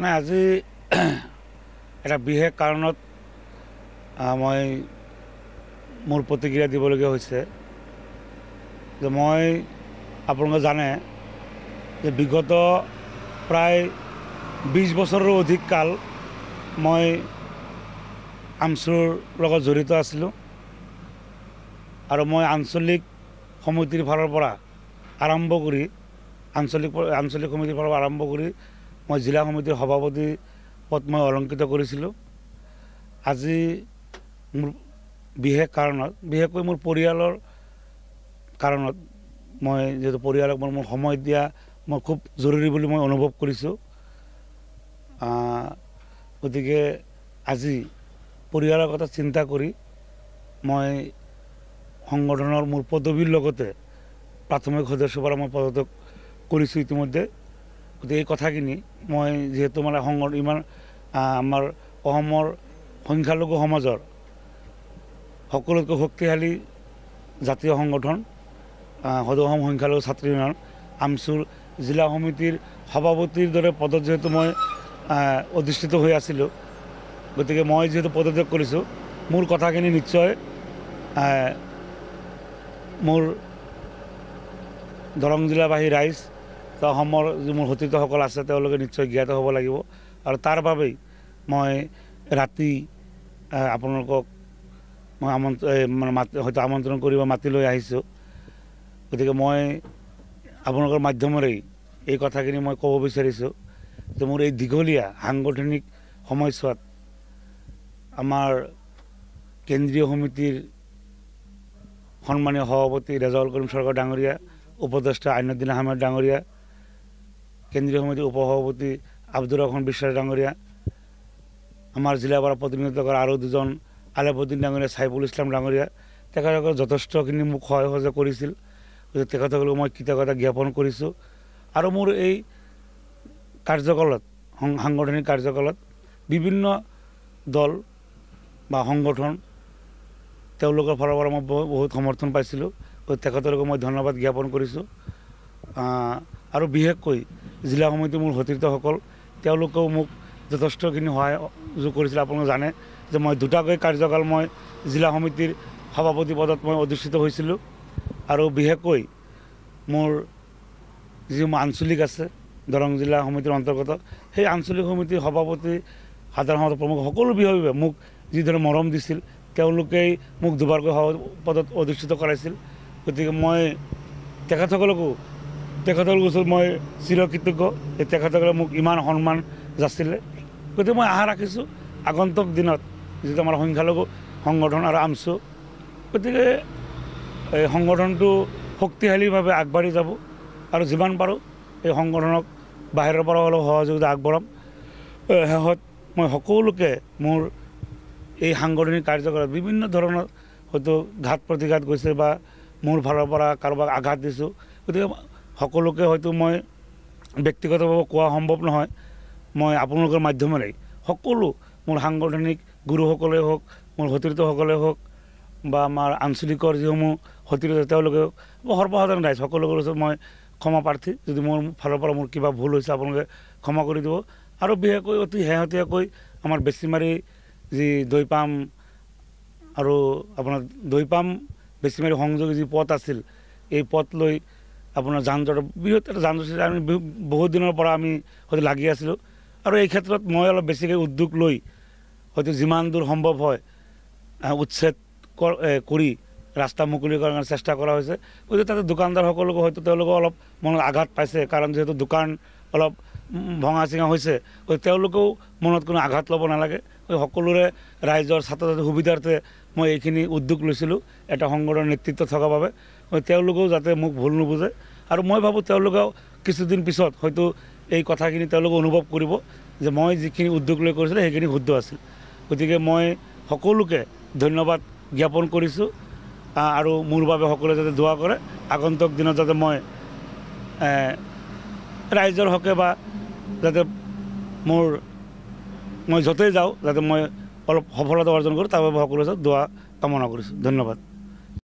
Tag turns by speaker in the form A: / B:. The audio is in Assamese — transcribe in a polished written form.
A: নাই আজি এটা বিশেষ কাৰণত মই মোৰ প্ৰতিক্ৰিয়া দিবলগীয়া হৈছে যে মই আপোনালোকে জানে যে বিগত প্ৰায় 20 বছৰৰ অধিক কাল মই আমছুৰ লগত জড়িত আছিলোঁ আৰু মই আঞ্চলিক সমিতিৰ ফালৰ পৰা আৰম্ভ কৰি আঞ্চলিক সমিতিৰ ফালৰ পৰা আৰম্ভ কৰি মই জিলা সমিতিৰ সভাপতি পদ মই অলংকৃত কৰিছিলোঁ। আজি মোৰ বিশেষ কাৰণত বিশেষকৈ মোৰ পৰিয়ালৰ কাৰণত মই যিহেতু পৰিয়ালক মোৰ সময় দিয়া মই খুব জৰুৰী বুলি মই অনুভৱ কৰিছোঁ। গতিকে আজি পৰিয়ালৰ কথা চিন্তা কৰি মই সংগঠনৰ মোৰ পদবীৰ লগতে প্ৰাথমিক সদস্যৰ পৰা মই পদত্যাগ কৰিছোঁ ইতিমধ্যে। গতিকে এই কথাখিনি মই যিহেতু মানে ইমান আমাৰ অসমৰ সংখ্যালঘু সমাজৰ সকলোতকৈ শক্তিশালী জাতীয় সংগঠন সদৌ অসম সংখ্যালঘু ছাত্ৰ ইউনিয়ন আমছুৰ জিলা সমিতিৰ সভাপতিৰ দৰে পদত যিহেতু মই অধিষ্ঠিত হৈ আছিলোঁ, গতিকে মই যিহেতু পদত্যাগ কৰিছোঁ মোৰ কথাখিনি নিশ্চয় মোৰ দৰং জিলাবাসী ৰাইজ বা অসমৰ যি মোৰ সতীৰ্থসকল আছে তেওঁলোকে নিশ্চয় জ্ঞাত হ'ব লাগিব আৰু তাৰ বাবেই মই ৰাতি আপোনালোকক মই হয়তো আমন্ত্ৰণ কৰি বা মাতি লৈ আহিছোঁ। গতিকে মই আপোনালোকৰ মাধ্যমেৰেই এই কথাখিনি মই ক'ব বিচাৰিছোঁ যে মোৰ এই দীঘলীয়া সাংগঠনিক সময়ছোৱাত আমাৰ কেন্দ্ৰীয় সমিতিৰ সন্মানীয় সভাপতি ৰেজাউল কৰিম চৰকাৰ ডাঙৰীয়া, উপদেষ্টা আইনুদ্দিন আহমেদ ডাঙৰীয়া, কেন্দ্ৰীয় সমিতিৰ উপসভাপতি আব্দুৰ ৰহমান বিশ্বাস ডাঙৰীয়া, আমাৰ জিলাৰ পৰা প্ৰতিনিধিত্ব কৰা আৰু দুজন আলেফুদ্দিন ডাঙৰীয়া, চাইফুল ইছলাম ডাঙৰীয়া, তেখেতসকলে যথেষ্টখিনি মোক সহায় সহযোগ কৰিছিল। গতিকে তেখেতসকলক মই কৃতজ্ঞতা জ্ঞাপন কৰিছোঁ। আৰু মোৰ এই কাৰ্যকালত সাংগঠনিক কাৰ্যকালত বিভিন্ন দল বা সংগঠন তেওঁলোকৰ ফালৰ পৰা মই বহুত সমৰ্থন পাইছিলোঁ। তেখেতলোকক মই ধন্যবাদ জ্ঞাপন কৰিছোঁ। আৰু বিশেষকৈ জিলা সমিতিৰ মোৰ সতীৰ্থসকল তেওঁলোকেও মোক যথেষ্টখিনি সহায় কৰিছিল। আপোনালোকে জানে যে মই দুটাকৈ কাৰ্যকাল মই জিলা সমিতিৰ সভাপতি পদত মই অধিষ্ঠিত হৈছিলোঁ আৰু বিশেষকৈ মোৰ যি আঞ্চলিক আছে দৰং জিলা সমিতিৰ অন্তৰ্গত সেই আঞ্চলিক সমিতিৰ সভাপতি সাধাৰণ সম্পাদক প্ৰমুখ সকলো বিষয়ে মোক যিদৰে মৰম দিছিল তেওঁলোকেই মোক দুবাৰকৈ পদত অধিষ্ঠিত কৰাইছিল। গতিকে মই তেখেতসকলৰ ওচৰত মই চিৰকৃতজ্ঞ যে তেখেতসকলে মোক ইমান সন্মান যাচিলে। গতিকে মই আশা ৰাখিছোঁ আগন্তুক দিনত যিটো আমাৰ সংখ্যালঘু সংগঠন আৰু আমছু, গতিকে এই সংগঠনটো শক্তিশালীভাৱে আগবাঢ়ি যাব আৰু যিমান পাৰোঁ এই সংগঠনক বাহিৰৰ পৰা অলপ সহযোগিতা আগবঢ়াম। শেষত মই সকলোকে মোৰ এই সাংগঠনিক কাৰ্যকলাপ বিভিন্ন ধৰণৰ হয়তো ঘাত প্ৰতিঘাত গৈছে বা মোৰ ফালৰ পৰা কাৰোবাক আঘাত দিছোঁ, গতিকে সকলোকে হয়তো মই ব্যক্তিগতভাৱে কোৱা সম্ভৱ নহয়। মই আপোনালোকৰ মাধ্যমেৰে সকলো মোৰ সাংগঠনিক গুৰুসকলে হওক, মোৰ সতীৰ্থসকলে হওক বা আমাৰ আঞ্চলিকৰ যিসমূহ সতীৰ্থ তেওঁলোকে হওক বা সৰ্বসাধাৰণ ৰাইজ সকলোৰে ওচৰত মই ক্ষমা প্ৰাৰ্থী। যদি মোৰ ফালৰ পৰা মোৰ কিবা ভুল হৈছে আপোনালোকে ক্ষমা কৰি দিব। আৰু বিশেষকৈ অতি শেহতীয়াকৈ আমাৰ বেছিমাৰি যি দৈপাম আৰু আপোনাৰ দৈপাম বেছিমাৰি সংযোগী যি পথ আছিল, এই পথ লৈ আপোনাৰ যান জঁট বৃহৎ এটা যান জঁট আমি বহুত দিনৰ পৰা আমি হয়তো লাগি আছিলোঁ আৰু এই ক্ষেত্ৰত মই অলপ বেছিকৈ উদ্যোগ লৈ হয়তো যিমান দূৰ সম্ভৱ হয় উচ্ছেদ কৰি ৰাস্তা মুকলি কৰাৰ কাৰণে চেষ্টা কৰা হৈছে। গতিকে তাতে দোকানদাৰসকলকো হয়তো তেওঁলোকে অলপ মনত আঘাত পাইছে, কাৰণ যিহেতু দোকান অলপ ভঙা চিঙা হৈছে, গতিকে তেওঁলোকেও মনত কোনো আঘাত ল'ব নালাগে। সকলোৰে ৰাইজৰ ছাত্ৰ ছাত্ৰীৰ সুবিধাৰ্থে মই এইখিনি উদ্যোগ লৈছিলোঁ এটা সংগঠনৰ নেতৃত্ব থকাৰ বাবে। তেওঁলোকেও যাতে মোক ভুল নুবুজে আৰু মই ভাবোঁ তেওঁলোকেও কিছুদিন পিছত হয়তো এই কথাখিনি তেওঁলোকে অনুভৱ কৰিব যে মই যিখিনি উদ্যোগ লৈ কৰিছিলোঁ সেইখিনি শুদ্ধ আছিল। গতিকে মই সকলোকে ধন্যবাদ জ্ঞাপন কৰিছোঁ আৰু মোৰ বাবে সকলোৱে যাতে দোৱা কৰে আগন্তুক দিনত যাতে মই ৰাইজৰ হকে বা যাতে মই য'তেই যাওঁ যাতে মই অলপ সফলতা অৰ্জন কৰোঁ তাৰ বাবে সকলোৱে দোৱা কামনা কৰিছোঁ। ধন্যবাদ।